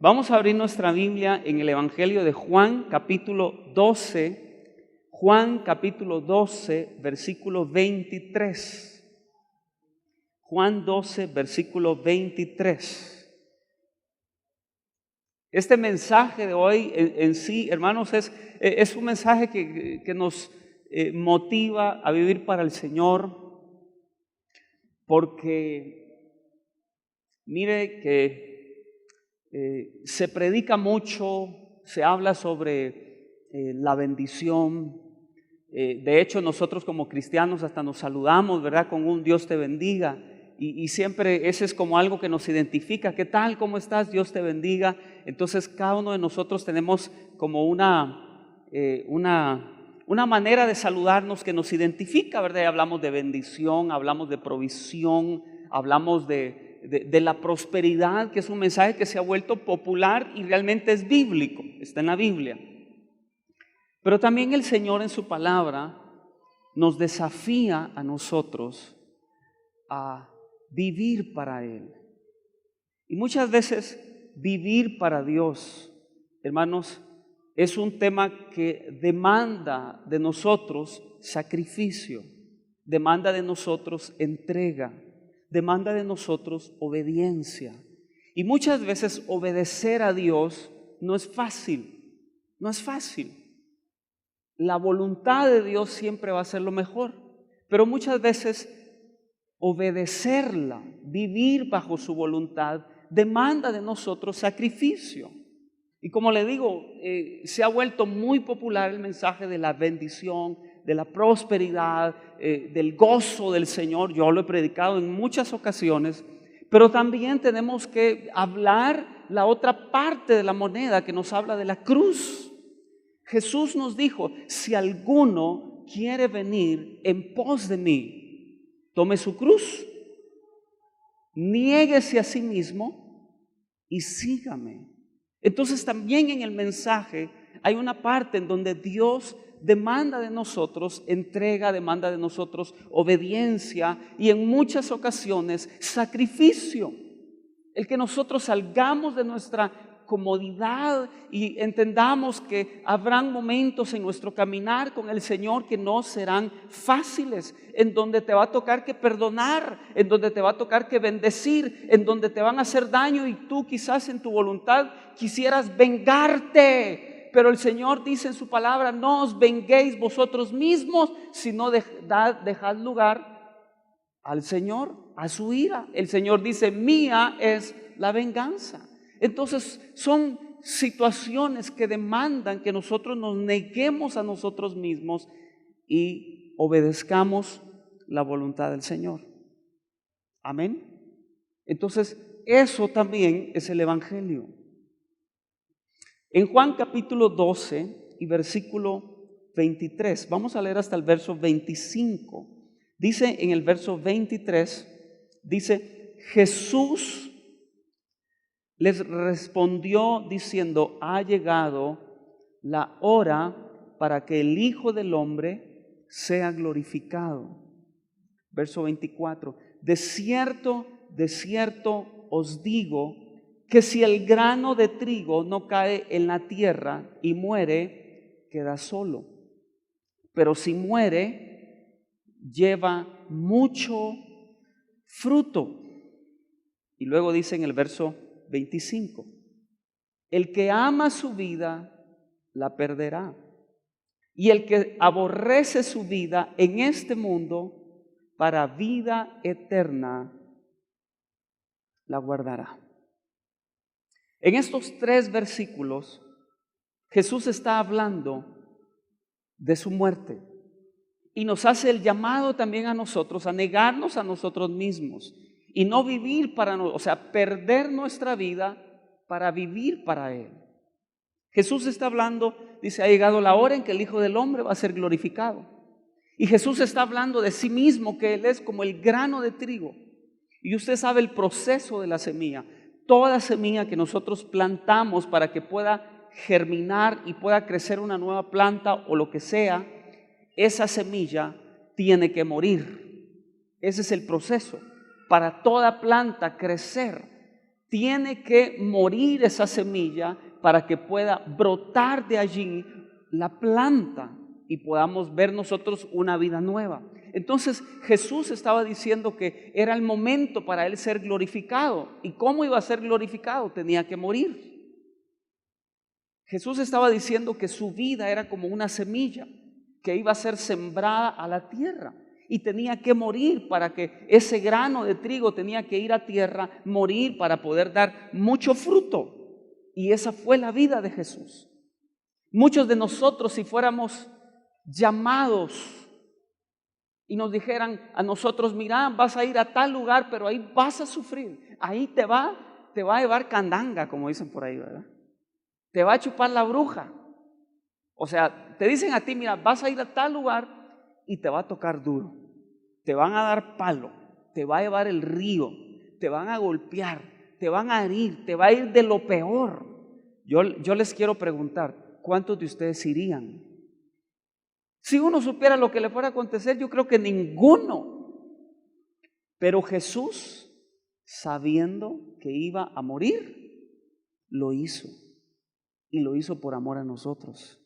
Vamos a abrir nuestra Biblia en el Evangelio de Juan, capítulo 12. Juan, capítulo 12, versículo 23. Juan 12, versículo 23. Este mensaje de hoy en sí, hermanos, es un mensaje que nos motiva a vivir para el Señor, porque mire que se predica mucho, se habla sobre la bendición. De hecho, nosotros como cristianos hasta nos saludamos, ¿verdad? Con un Dios te bendiga. Y siempre ese es como algo que nos identifica. ¿Qué tal? ¿Cómo estás? Dios te bendiga. Entonces cada uno de nosotros tenemos como una manera de saludarnos que nos identifica, ¿verdad? Y hablamos de bendición, hablamos de provisión, hablamos de la prosperidad, que es un mensaje que se ha vuelto popular y realmente es bíblico, está en la Biblia. Pero también el Señor en su palabra nos desafía a nosotros a vivir para Él. Y muchas veces vivir para Dios, hermanos, es un tema que demanda de nosotros sacrificio, demanda de nosotros entrega, demanda de nosotros obediencia. Y muchas veces obedecer a Dios no es fácil, no es fácil. La voluntad de Dios siempre va a ser lo mejor, pero muchas veces obedecerla, vivir bajo su voluntad, demanda de nosotros sacrificio. Y como le digo, se ha vuelto muy popular el mensaje de la bendición, de la prosperidad, del gozo del Señor. Yo lo he predicado en muchas ocasiones, pero también tenemos que hablar la otra parte de la moneda que nos habla de la cruz. Jesús nos dijo, si alguno quiere venir en pos de mí, tome su cruz, niéguese a sí mismo y sígame. Entonces también en el mensaje hay una parte en donde Dios demanda de nosotros entrega, demanda de nosotros obediencia y en muchas ocasiones sacrificio. El que nosotros salgamos de nuestra comodidad y entendamos que habrán momentos en nuestro caminar con el Señor que no serán fáciles, en donde te va a tocar que perdonar, en donde te va a tocar que bendecir, en donde te van a hacer daño y tú quizás en tu voluntad quisieras vengarte, pero el Señor dice en su palabra, no os venguéis vosotros mismos, sino dejad lugar al Señor, a su ira. El Señor dice, mía es la venganza. Entonces son situaciones que demandan que nosotros nos neguemos a nosotros mismos y obedezcamos la voluntad del Señor. Amén. Entonces eso también es el Evangelio. En Juan capítulo 12 y versículo 23, vamos a leer hasta el verso 25. Dice en el verso 23, dice, Jesús les respondió diciendo, ha llegado la hora para que el Hijo del Hombre sea glorificado. Verso 24, de cierto os digo que si el grano de trigo no cae en la tierra y muere, queda solo. Pero si muere, lleva mucho fruto. Y luego dice en el verso 25, el que ama su vida, la perderá. Y el que aborrece su vida en este mundo, para vida eterna, la guardará. En estos 3 versículos, Jesús está hablando de su muerte y nos hace el llamado también a nosotros a negarnos a nosotros mismos y no vivir para nosotros, o sea, perder nuestra vida para vivir para Él. Jesús está hablando, dice, ha llegado la hora en que el Hijo del Hombre va a ser glorificado. Y Jesús está hablando de sí mismo, que Él es como el grano de trigo. Y usted sabe el proceso de la semilla. Toda semilla que nosotros plantamos para que pueda germinar y pueda crecer una nueva planta o lo que sea, esa semilla tiene que morir. Ese es el proceso. Para toda planta crecer, Tiene que morir esa semilla para que pueda brotar de allí la planta y podamos ver nosotros una vida nueva. Entonces Jesús estaba diciendo que era el momento para Él ser glorificado. ¿Y cómo iba a ser glorificado? Tenía que morir. Jesús estaba diciendo que su vida era como una semilla que iba a ser sembrada a la tierra y tenía que morir para que ese grano de trigo tenía que ir a tierra, morir para poder dar mucho fruto. Y esa fue la vida de Jesús. Muchos de nosotros, si fuéramos llamados y nos dijeran a nosotros, mira, vas a ir a tal lugar, pero ahí vas a sufrir, ahí te va a llevar candanga, como dicen por ahí, ¿verdad? Te va a chupar la bruja. O sea, te dicen a ti, mira, vas a ir a tal lugar y te va a tocar duro, te van a dar palo, te va a llevar el río, te van a golpear, te van a herir, te va a ir de lo peor. Yo les quiero preguntar, ¿cuántos de ustedes irían? Si uno supiera lo que le fuera a acontecer, yo creo que ninguno. Pero Jesús, sabiendo que iba a morir, lo hizo. Y lo hizo por amor a nosotros.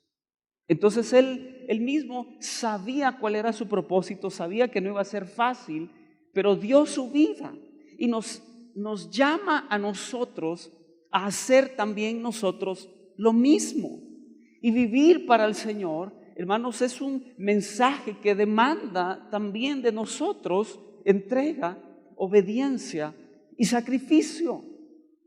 Entonces él mismo sabía cuál era su propósito, sabía que no iba a ser fácil, pero dio su vida y nos llama a nosotros a hacer también nosotros lo mismo. Y vivir para el Señor, hermanos, es un mensaje que demanda también de nosotros entrega, obediencia y sacrificio.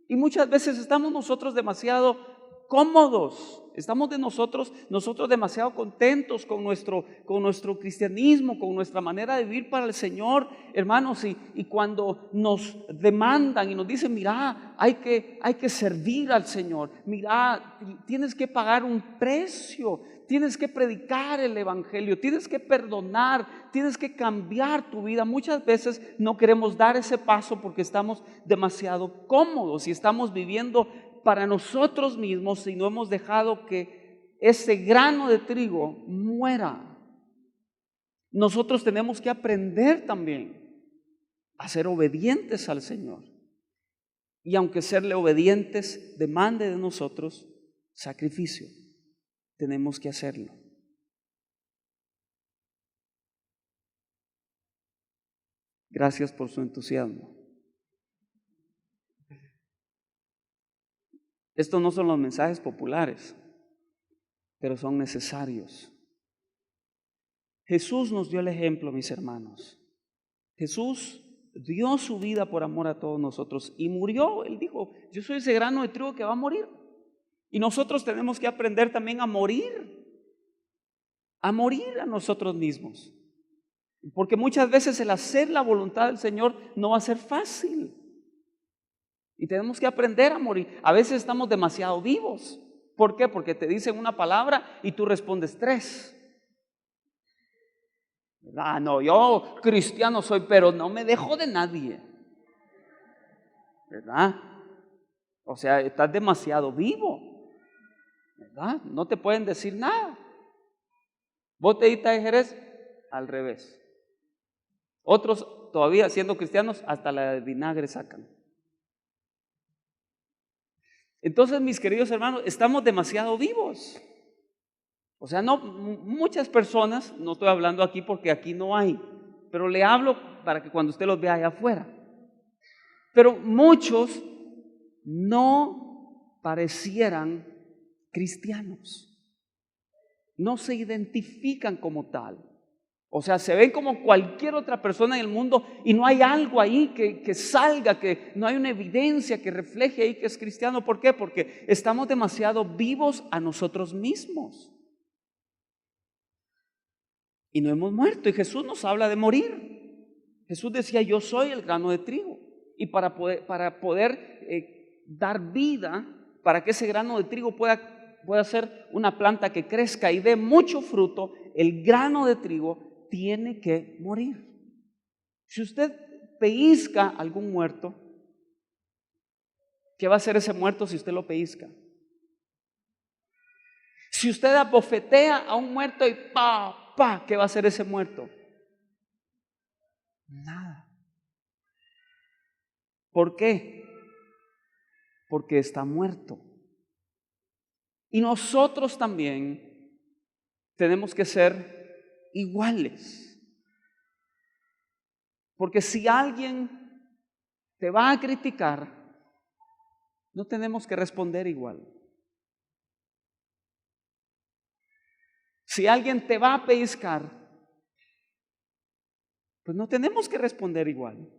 Y muchas veces estamos nosotros demasiado cómodos, estamos nosotros demasiado contentos con nuestro cristianismo, con nuestra manera de vivir para el Señor, hermanos, y cuando nos demandan y nos dicen, mira, hay que servir al Señor, mira, tienes que pagar un precio, tienes que predicar el evangelio, tienes que perdonar, tienes que cambiar tu vida. Muchas veces no queremos dar ese paso porque estamos demasiado cómodos y estamos viviendo para nosotros mismos y no hemos dejado que ese grano de trigo muera. Nosotros tenemos que aprender también a ser obedientes al Señor. Y aunque serle obedientes demande de nosotros sacrificio, tenemos que hacerlo. Gracias por su entusiasmo. Estos no son los mensajes populares, pero son necesarios. Jesús nos dio el ejemplo, mis hermanos. Jesús dio su vida por amor a todos nosotros y murió. Él dijo, yo soy ese grano de trigo que va a morir. Y nosotros tenemos que aprender también a morir a nosotros mismos. Porque muchas veces el hacer la voluntad del Señor no va a ser fácil. Y tenemos que aprender a morir. A veces estamos demasiado vivos. ¿Por qué? Porque te dicen una palabra y tú respondes 3. Ah, no, yo cristiano soy, pero no me dejo de nadie. ¿Verdad? O sea, estás demasiado vivo. ¿Verdad? No te pueden decir nada. Botellita de Jerez, al revés. Otros todavía siendo cristianos, hasta la de vinagre sacan. Entonces, mis queridos hermanos, estamos demasiado vivos. O sea, no, muchas personas, no estoy hablando aquí porque aquí no hay, pero le hablo para que cuando usted los vea allá afuera. Pero muchos no parecieran cristianos, no se identifican como tal. O sea, se ven como cualquier otra persona en el mundo y no hay algo ahí que salga, que no hay una evidencia que refleje ahí que es cristiano. ¿Por qué? Porque estamos demasiado vivos a nosotros mismos. Y no hemos muerto. Y Jesús nos habla de morir. Jesús decía, yo soy el grano de trigo. Y para poder dar vida, para que ese grano de trigo pueda ser una planta que crezca y dé mucho fruto, el grano de trigo tiene que morir. Si usted pellizca a algún muerto, ¿qué va a hacer ese muerto si usted lo pellizca? Si usted abofetea a un muerto y ¿qué va a hacer ese muerto? Nada. ¿Por qué? porque está muerto. Y nosotros también tenemos que ser iguales. Porque si alguien te va a criticar, no tenemos que responder igual. Si alguien te va a pellizcar, pues no tenemos que responder igual.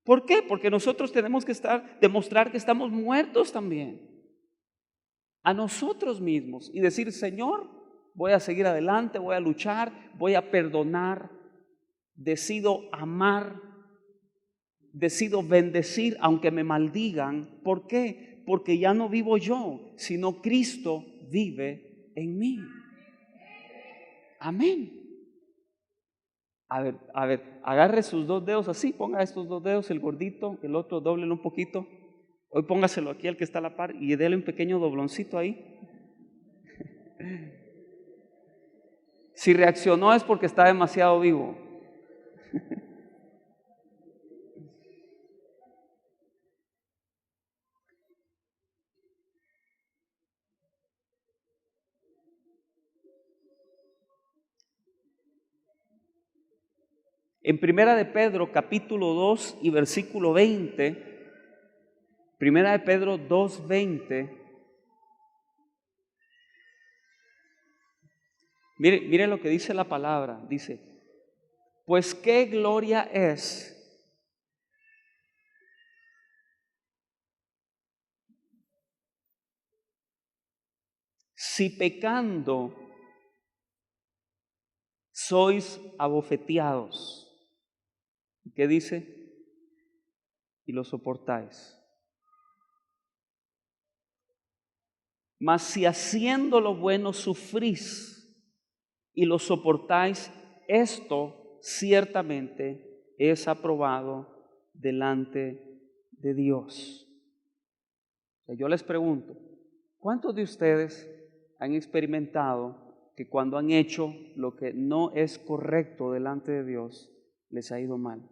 ¿Por qué? Porque nosotros tenemos que demostrar que estamos muertos también a nosotros mismos y decir: Señor, voy a seguir adelante, voy a luchar, voy a perdonar, decido amar, decido bendecir aunque me maldigan. ¿Por qué? Porque ya no vivo yo, sino Cristo vive en mí. Amén. A ver, agarre sus dos dedos así, ponga estos dos dedos, el gordito, el otro dóblelo un poquito. Hoy póngaselo aquí al que está a la par y déle un pequeño dobloncito ahí. Si reaccionó es porque está demasiado vivo. En Primera de Pedro, capítulo 2 y versículo 20, Primera de Pedro 2:20, mire lo que dice la palabra, dice: pues qué gloria es si pecando sois abofeteados. ¿Qué dice? Y lo soportáis. Mas si haciendo lo bueno sufrís y lo soportáis, esto ciertamente es aprobado delante de Dios. Yo les pregunto, ¿cuántos de ustedes han experimentado que cuando han hecho lo que no es correcto delante de Dios, les ha ido mal?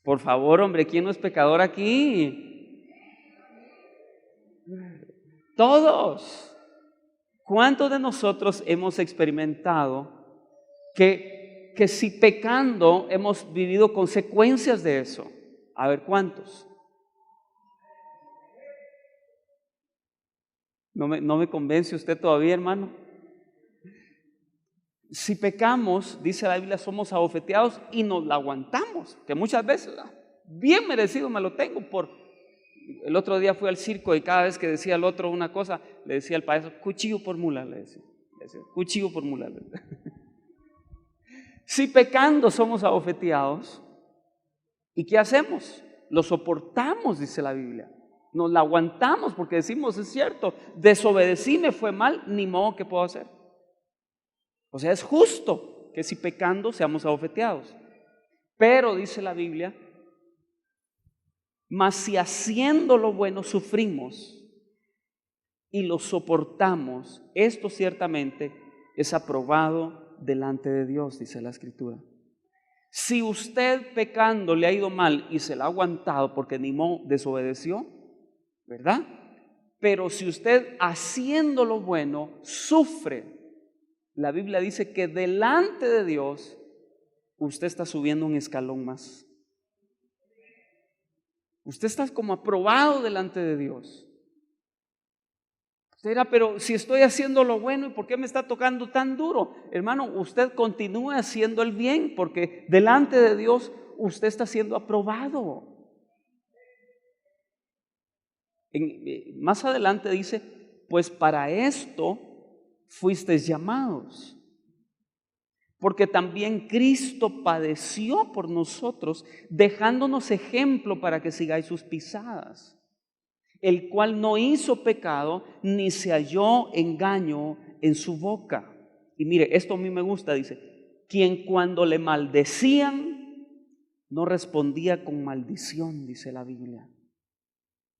Por favor, hombre, ¿quién no es pecador aquí? Todos. ¿Cuántos de nosotros hemos experimentado que si pecando hemos vivido consecuencias de eso? A ver, ¿cuántos? No me convence usted todavía, hermano. Si pecamos, dice la Biblia, somos abofeteados y nos la aguantamos, que muchas veces bien merecido me lo tengo. El otro día fui al circo y cada vez que decía el otro una cosa, le decía al payaso: cuchillo por mula, le decía, cuchillo por mula. Si pecando somos abofeteados, ¿y qué hacemos? Lo soportamos, dice la Biblia. Nos la aguantamos porque decimos: es cierto, desobedecí, me fue mal, ni modo, ¿qué puedo hacer? O sea, es justo que si pecando seamos abofeteados. Pero dice la Biblia: mas si haciendo lo bueno sufrimos y lo soportamos, esto ciertamente es aprobado delante de Dios, dice la Escritura. Si usted pecando le ha ido mal y se la ha aguantado porque ni modo, desobedeció, ¿verdad? Pero si usted haciendo lo bueno sufre, la Biblia dice que delante de Dios usted está subiendo un escalón más. Usted está como aprobado delante de Dios. Usted dirá: pero si estoy haciendo lo bueno, ¿y por qué me está tocando tan duro? Hermano, usted continúe haciendo el bien, porque delante de Dios usted está siendo aprobado. Más adelante dice: pues para esto fuisteis llamados, porque también Cristo padeció por nosotros, dejándonos ejemplo para que sigáis sus pisadas, el cual no hizo pecado, ni se halló engaño en su boca. Y mire, esto a mí me gusta, dice: quien cuando le maldecían, no respondía con maldición, dice la Biblia.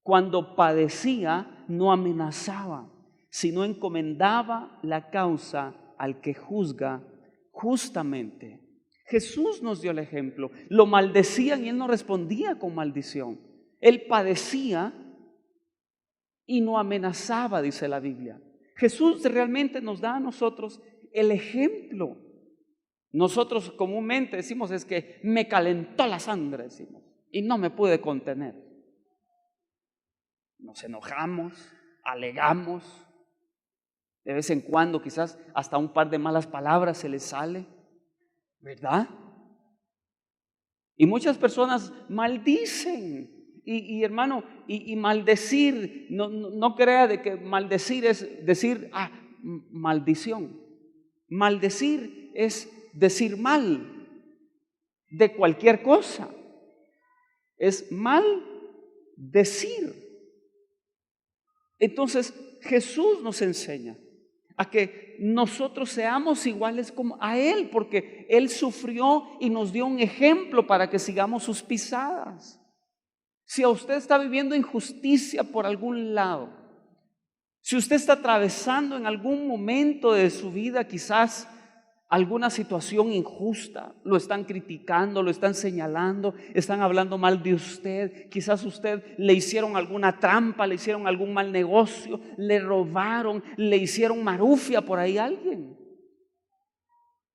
Cuando padecía, no amenazaba, sino encomendaba la causa al que juzga justamente. Jesús nos dio el ejemplo. Lo maldecían y Él no respondía con maldición. Él padecía y no amenazaba, dice la Biblia. Jesús realmente nos da a nosotros el ejemplo. Nosotros comúnmente decimos es que me calentó la sangre, decimos, y no me pude contener. Nos enojamos, alegamos, de vez en cuando quizás hasta un par de malas palabras se les sale, ¿verdad? Y muchas personas maldicen. Y hermano, y maldecir, no crea de que maldecir es decir, maldición. Maldecir es decir mal de cualquier cosa. Es mal decir. Entonces Jesús nos enseña a que nosotros seamos iguales como a Él, porque Él sufrió y nos dio un ejemplo para que sigamos sus pisadas. Si a usted está viviendo injusticia por algún lado, si usted está atravesando en algún momento de su vida quizás alguna situación injusta, lo están criticando, lo están señalando, están hablando mal de usted, quizás usted le hicieron alguna trampa, le hicieron algún mal negocio, le robaron, le hicieron marufia por ahí a alguien.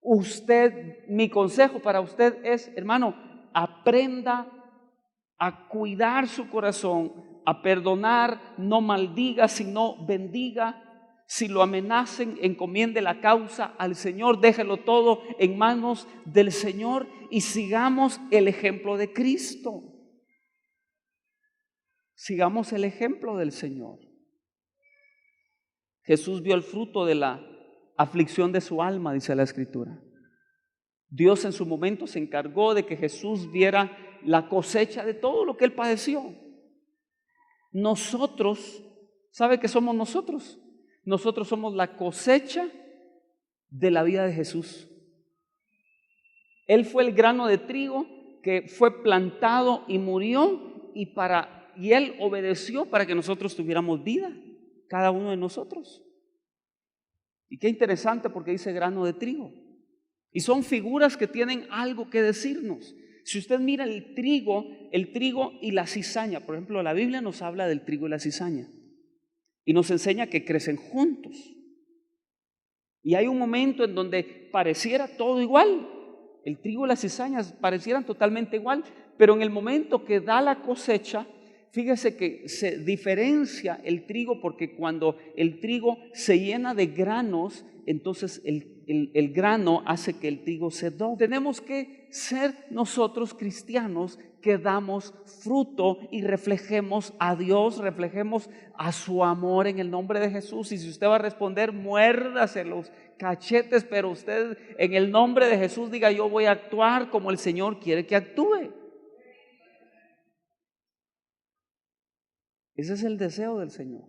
Usted, mi consejo para usted es, hermano, aprenda a cuidar su corazón, a perdonar, no maldiga, sino bendiga. Si lo amenacen, encomiende la causa al Señor, déjelo todo en manos del Señor y sigamos el ejemplo de Cristo. Sigamos el ejemplo del Señor. Jesús vio el fruto de la aflicción de su alma, dice la Escritura. Dios en su momento se encargó de que Jesús viera la cosecha de todo lo que Él padeció. Nosotros, ¿sabe qué somos nosotros? Nosotros somos la cosecha de la vida de Jesús. Él fue el grano de trigo que fue plantado y murió y Él obedeció para que nosotros tuviéramos vida, cada uno de nosotros. Y qué interesante porque dice grano de trigo. Y son figuras que tienen algo que decirnos. Si usted mira el trigo y la cizaña, por ejemplo, la Biblia nos habla del trigo y la cizaña y nos enseña que crecen juntos. Y hay un momento en donde pareciera todo igual, el trigo y las cizañas parecieran totalmente igual, pero en el momento que da la cosecha, fíjese que se diferencia el trigo, porque cuando el trigo se llena de granos, entonces el grano hace que el trigo se doble. Tenemos que ser nosotros cristianos que damos fruto y reflejemos a Dios, reflejemos a su amor en el nombre de Jesús. Y si usted va a responder, muérdase los cachetes, pero usted en el nombre de Jesús diga: yo voy a actuar como el Señor quiere que actúe. Ese es el deseo del Señor,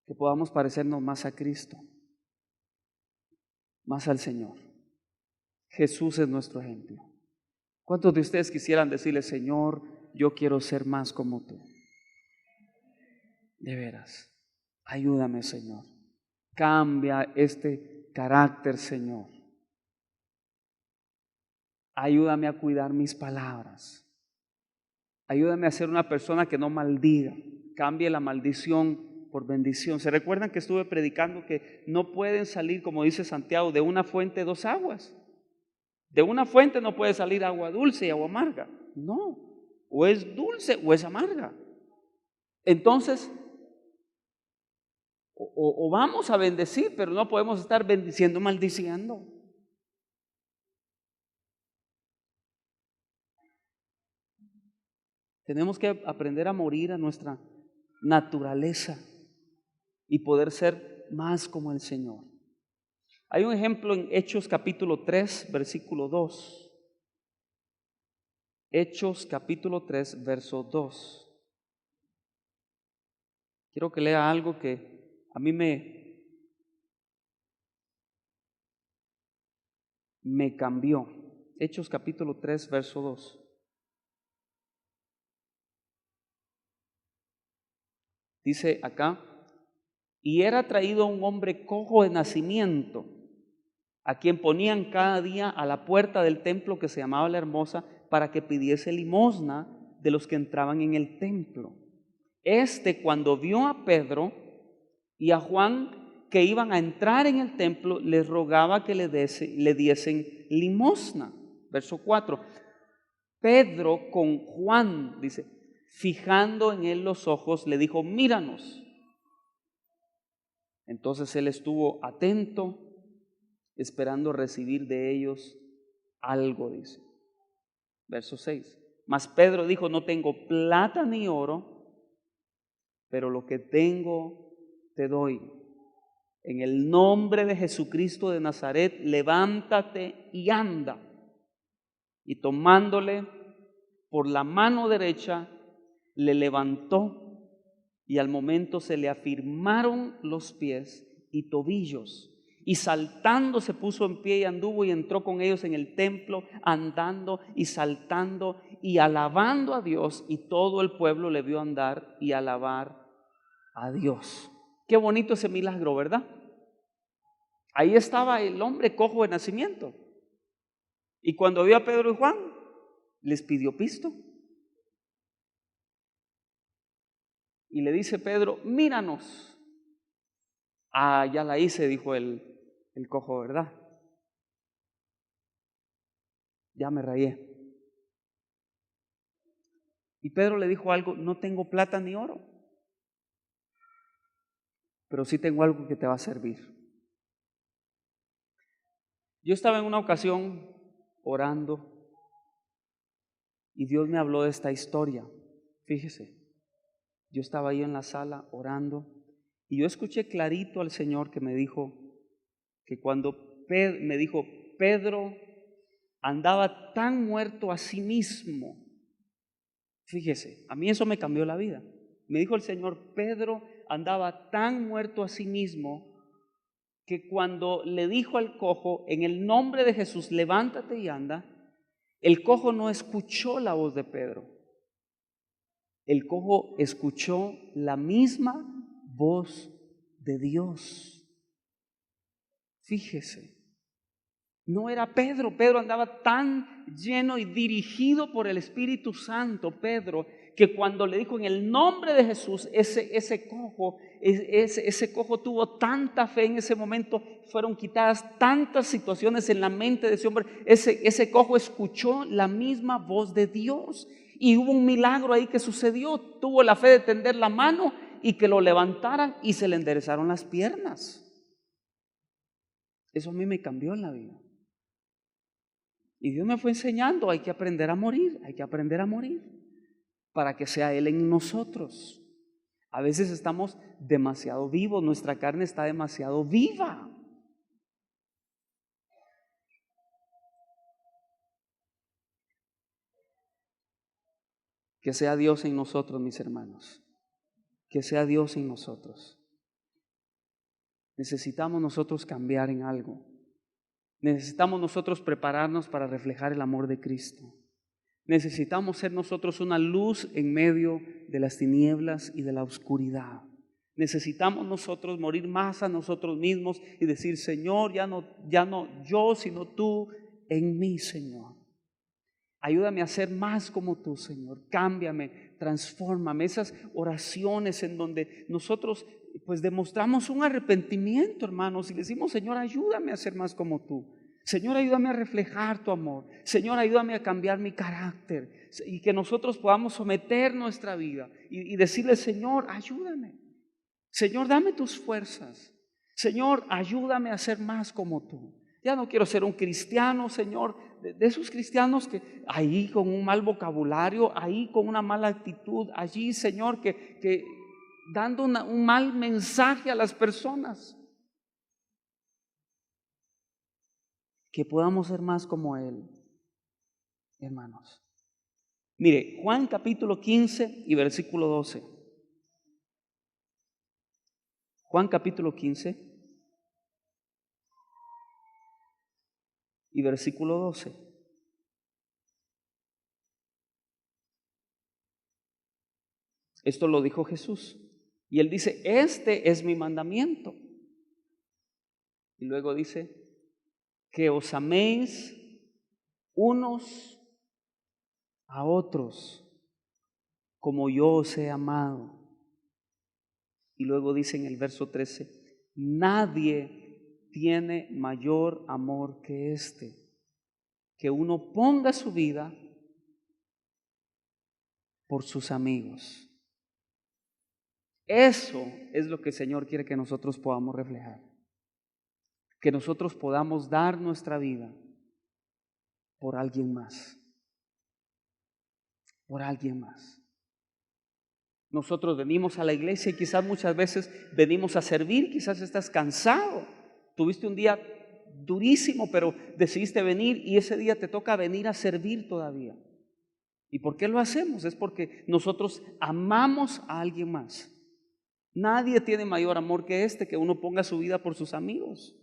que podamos parecernos más a Cristo, más al Señor. Jesús es nuestro ejemplo. ¿Cuántos de ustedes quisieran decirle: Señor, yo quiero ser más como tú? De veras, ayúdame, Señor. Cambia este carácter, Señor. Ayúdame a cuidar mis palabras. Ayúdame a ser una persona que no maldiga. Cambie la maldición por bendición. ¿Se recuerdan que estuve predicando que no pueden salir, como dice Santiago, de una fuente dos aguas? De una fuente no puede salir agua dulce y agua amarga. No, o es dulce o es amarga. Entonces, o vamos a bendecir, pero no podemos estar bendiciendo maldiciendo. Tenemos que aprender a morir a nuestra naturaleza y poder ser más como el Señor. Hay un ejemplo en Hechos capítulo 3, versículo 2. Hechos capítulo 3, verso 2. Quiero que lea algo que a mí me cambió. Hechos capítulo 3, verso 2. Dice acá: y era traído un hombre cojo de nacimiento, a quien ponían cada día a la puerta del templo que se llamaba La Hermosa, para que pidiese limosna de los que entraban en el templo. Cuando vio a Pedro y a Juan que iban a entrar en el templo, les rogaba que le diesen limosna. Verso 4. Pedro con Juan, dice, fijando en él los ojos, le dijo, míranos. Entonces él estuvo atento, esperando recibir de ellos algo, dice. Verso 6. Mas Pedro dijo, no tengo plata ni oro, pero lo que tengo te doy. En el nombre de Jesucristo de Nazaret, levántate y anda. Y tomándole por la mano derecha, le levantó y al momento se le afirmaron los pies y tobillos. Y saltando se puso en pie y anduvo y entró con ellos en el templo, andando y saltando y alabando a Dios. Y todo el pueblo le vio andar y alabar a Dios. Qué bonito ese milagro, ¿verdad? Ahí estaba el hombre cojo de nacimiento. Y cuando vio a Pedro y Juan, les pidió pisto. Y le dice Pedro, míranos. Ah, ya la hice, dijo el cojo, ¿verdad? Ya me rayé. Y Pedro le dijo algo, no tengo plata ni oro, pero sí tengo algo que te va a servir. Yo estaba en una ocasión orando y Dios me habló de esta historia. Fíjese, yo estaba ahí en la sala orando y yo escuché clarito al Señor que me dijo que cuando me dijo, Pedro andaba tan muerto a sí mismo. Fíjese, a mí eso me cambió la vida. Me dijo el Señor, Pedro andaba tan muerto a sí mismo que cuando le dijo al cojo, en el nombre de Jesús, levántate y anda, el cojo no escuchó la voz de Pedro. El cojo escuchó la misma voz de Dios. Fíjese, no era Pedro. Pedro andaba tan lleno y dirigido por el Espíritu Santo, Pedro, que cuando le dijo en el nombre de Jesús, ese cojo tuvo tanta fe en ese momento, fueron quitadas tantas situaciones en la mente de ese hombre. Ese cojo escuchó la misma voz de Dios y hubo un milagro ahí que sucedió. Tuvo la fe de tender la mano y que lo levantaran y se le enderezaron las piernas. Eso a mí me cambió en la vida. Y Dios me fue enseñando, hay que aprender a morir, para que sea Él en nosotros. A veces estamos demasiado vivos, nuestra carne está demasiado viva. Que sea Dios en nosotros, mis hermanos. Que sea Dios en nosotros. Necesitamos nosotros cambiar en algo. Necesitamos nosotros prepararnos para reflejar el amor de Cristo. Necesitamos ser nosotros una luz en medio de las tinieblas y de la oscuridad. Necesitamos nosotros morir más a nosotros mismos y decir, Señor, ya no yo, sino tú en mí, Señor. Ayúdame a ser más como tú, Señor. Cámbiame, transfórmame. Esas oraciones en donde nosotros pues demostramos un arrepentimiento, hermanos, y le decimos, Señor, ayúdame a ser más como tú. Señor, ayúdame a reflejar tu amor. Señor, ayúdame a cambiar mi carácter. Y que nosotros podamos someter nuestra vida y decirle, Señor, ayúdame. Señor, dame tus fuerzas. Señor, ayúdame a ser más como tú. Ya no quiero ser un cristiano, Señor, de esos cristianos que ahí con un mal vocabulario, ahí con una mala actitud, allí, Señor, que dando un mal mensaje a las personas. Que podamos ser más como Él, hermanos. Mire, Juan capítulo 15 y versículo 12. Juan capítulo 15 y versículo 12. Esto lo dijo Jesús. Y Él dice, este es mi mandamiento. Y luego dice, que os améis unos a otros como yo os he amado. Y luego dice en el verso 13, nadie tiene mayor amor que este, que uno ponga su vida por sus amigos. Eso es lo que el Señor quiere que nosotros podamos reflejar. Que nosotros podamos dar nuestra vida por alguien más. Por alguien más. Nosotros venimos a la iglesia y quizás muchas veces venimos a servir, quizás estás cansado, tuviste un día durísimo, pero decidiste venir y ese día te toca venir a servir todavía. ¿Y por qué lo hacemos? Es porque nosotros amamos a alguien más. Nadie tiene mayor amor que este, que uno ponga su vida por sus amigos.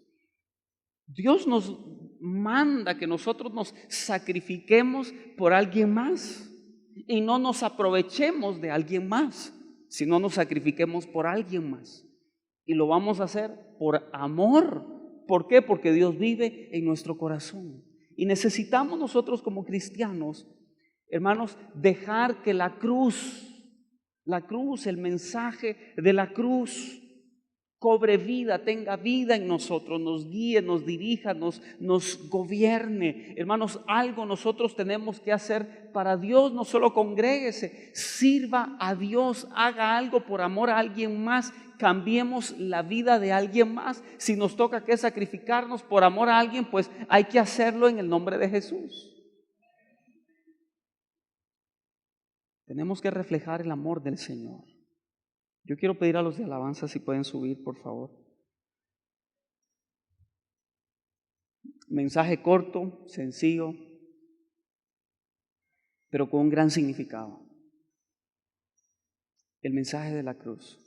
Dios nos manda que nosotros nos sacrifiquemos por alguien más. Y no nos aprovechemos de alguien más, sino nos sacrifiquemos por alguien más. Y lo vamos a hacer por amor. ¿Por qué? Porque Dios vive en nuestro corazón. Y necesitamos nosotros como cristianos, hermanos, dejar que la cruz, el mensaje de la cruz, cobre vida, tenga vida en nosotros, nos guíe, nos dirija, nos gobierne. Hermanos, algo nosotros tenemos que hacer para Dios. No solo congréguese, sirva a Dios, haga algo por amor a alguien más, cambiemos la vida de alguien más. Si nos toca que sacrificarnos por amor a alguien, pues hay que hacerlo en el nombre de Jesús. Tenemos que reflejar el amor del Señor. Yo quiero pedir a los de alabanza si pueden subir, por favor. Mensaje corto, sencillo, pero con un gran significado. El mensaje de la cruz.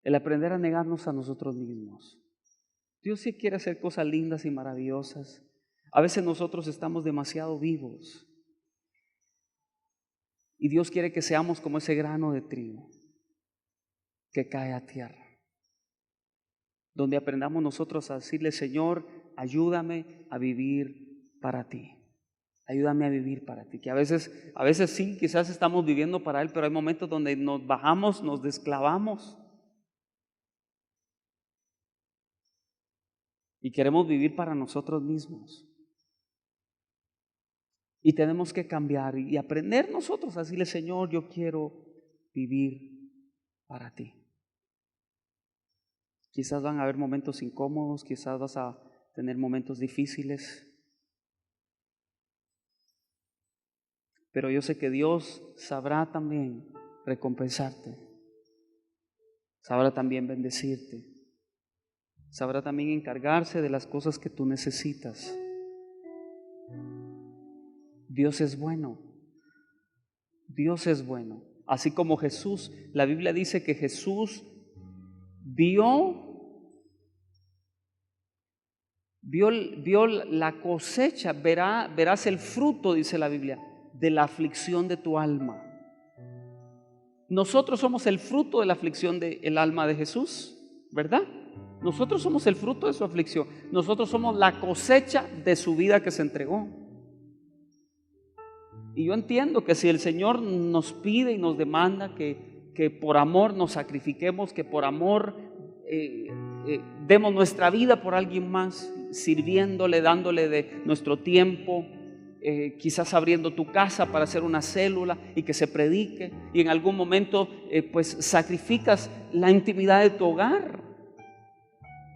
El aprender a negarnos a nosotros mismos. Dios sí quiere hacer cosas lindas y maravillosas. A veces nosotros estamos demasiado vivos. Y Dios quiere que seamos como ese grano de trigo que cae a tierra, donde aprendamos nosotros a decirle: Señor, ayúdame a vivir para ti, ayúdame a vivir para ti. Que a veces sí, quizás estamos viviendo para Él, pero hay momentos donde nos bajamos, nos desclavamos y queremos vivir para nosotros mismos. Y tenemos que cambiar y aprender nosotros a decirle: Señor, yo quiero vivir para ti. Quizás van a haber momentos incómodos, quizás vas a tener momentos difíciles. Pero yo sé que Dios sabrá también recompensarte. Sabrá también bendecirte. Sabrá también encargarse de las cosas que tú necesitas. Dios es bueno. Dios es bueno. Así como Jesús, la Biblia dice que Jesús vio la cosecha, verás el fruto, dice la Biblia, de la aflicción de tu alma. Nosotros somos el fruto de la aflicción del alma de Jesús, ¿verdad? Nosotros somos el fruto de su aflicción. Nosotros somos la cosecha de su vida que se entregó. Y yo entiendo que si el Señor nos pide y nos demanda que por amor nos sacrifiquemos, que por amor demos nuestra vida por alguien más, sirviéndole, dándole de nuestro tiempo, quizás abriendo tu casa para hacer una célula y que se predique, y en algún momento pues sacrificas la intimidad de tu hogar,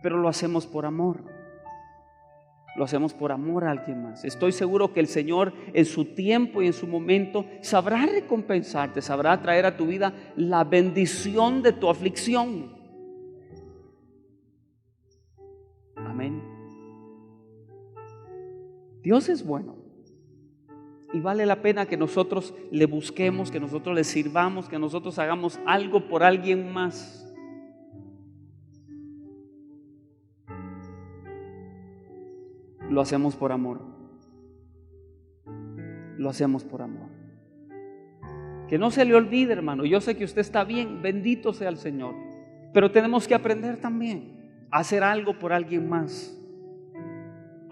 pero lo hacemos por amor. Lo hacemos por amor a alguien más. Estoy seguro que el Señor en su tiempo y en su momento sabrá recompensarte, sabrá traer a tu vida la bendición de tu aflicción. Amén. Dios es bueno y vale la pena que nosotros le busquemos, que nosotros le sirvamos, que nosotros hagamos algo por alguien más. Lo hacemos por amor. Lo hacemos por amor. Que no se le olvide, hermano. Yo sé que usted está bien, bendito sea el Señor. Pero tenemos que aprender también a hacer algo por alguien más.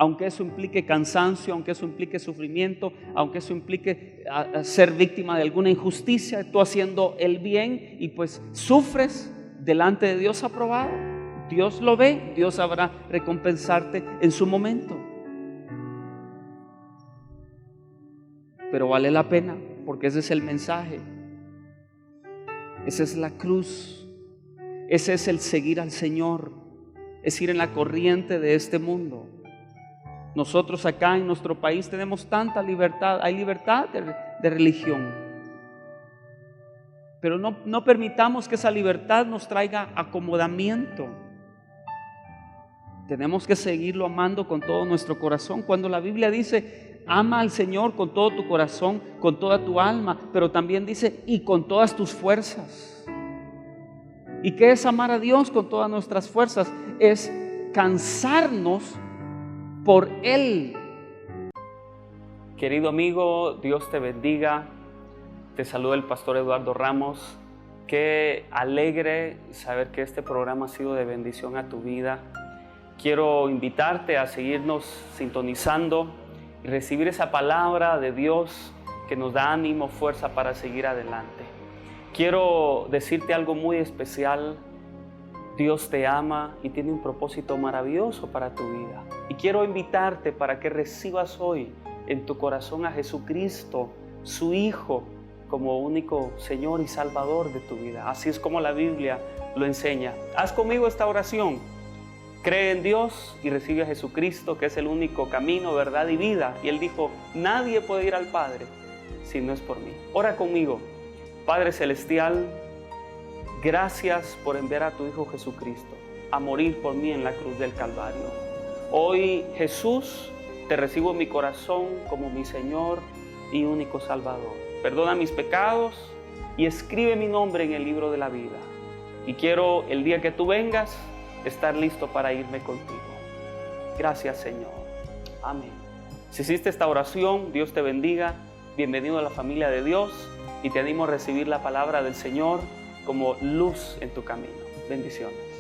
aunque eso implique cansancio, aunque eso implique sufrimiento, aunque eso implique ser víctima de alguna injusticia, tú haciendo el bien y pues sufres delante de Dios aprobado. Dios lo ve, Dios sabrá recompensarte en su momento. Pero vale la pena, porque ese es el mensaje. Esa es la cruz. Ese es el seguir al Señor. Es ir en la corriente de este mundo. Nosotros acá en nuestro país tenemos tanta libertad. Hay libertad de religión. Pero no permitamos que esa libertad nos traiga acomodamiento. Tenemos que seguirlo amando con todo nuestro corazón. Cuando la Biblia dice, ama al Señor con todo tu corazón, con toda tu alma, pero también dice, y con todas tus fuerzas. ¿Y qué es amar a Dios con todas nuestras fuerzas? Es cansarnos por Él. Querido amigo, Dios te bendiga. Te saluda el pastor Eduardo Ramos. Qué alegre saber que este programa ha sido de bendición a tu vida. Quiero invitarte a seguirnos sintonizando y recibir esa palabra de Dios que nos da ánimo, fuerza para seguir adelante. Quiero decirte algo muy especial. Dios te ama y tiene un propósito maravilloso para tu vida. Y quiero invitarte para que recibas hoy en tu corazón a Jesucristo, su Hijo, como único Señor y Salvador de tu vida. Así es como la Biblia lo enseña. Haz conmigo esta oración. Cree en Dios y recibe a Jesucristo, que es el único camino, verdad y vida. Y Él dijo, nadie puede ir al Padre si no es por mí. Ora conmigo. Padre Celestial, gracias por enviar a tu Hijo Jesucristo a morir por mí en la cruz del Calvario. Hoy, Jesús, te recibo en mi corazón como mi Señor y único Salvador. Perdona mis pecados y escribe mi nombre en el libro de la vida. Y quiero, el día que tú vengas, estar listo para irme contigo. Gracias, Señor. Amén. Si hiciste esta oración, Dios te bendiga. Bienvenido a la familia de Dios y te animo a recibir la palabra del Señor como luz en tu camino. Bendiciones.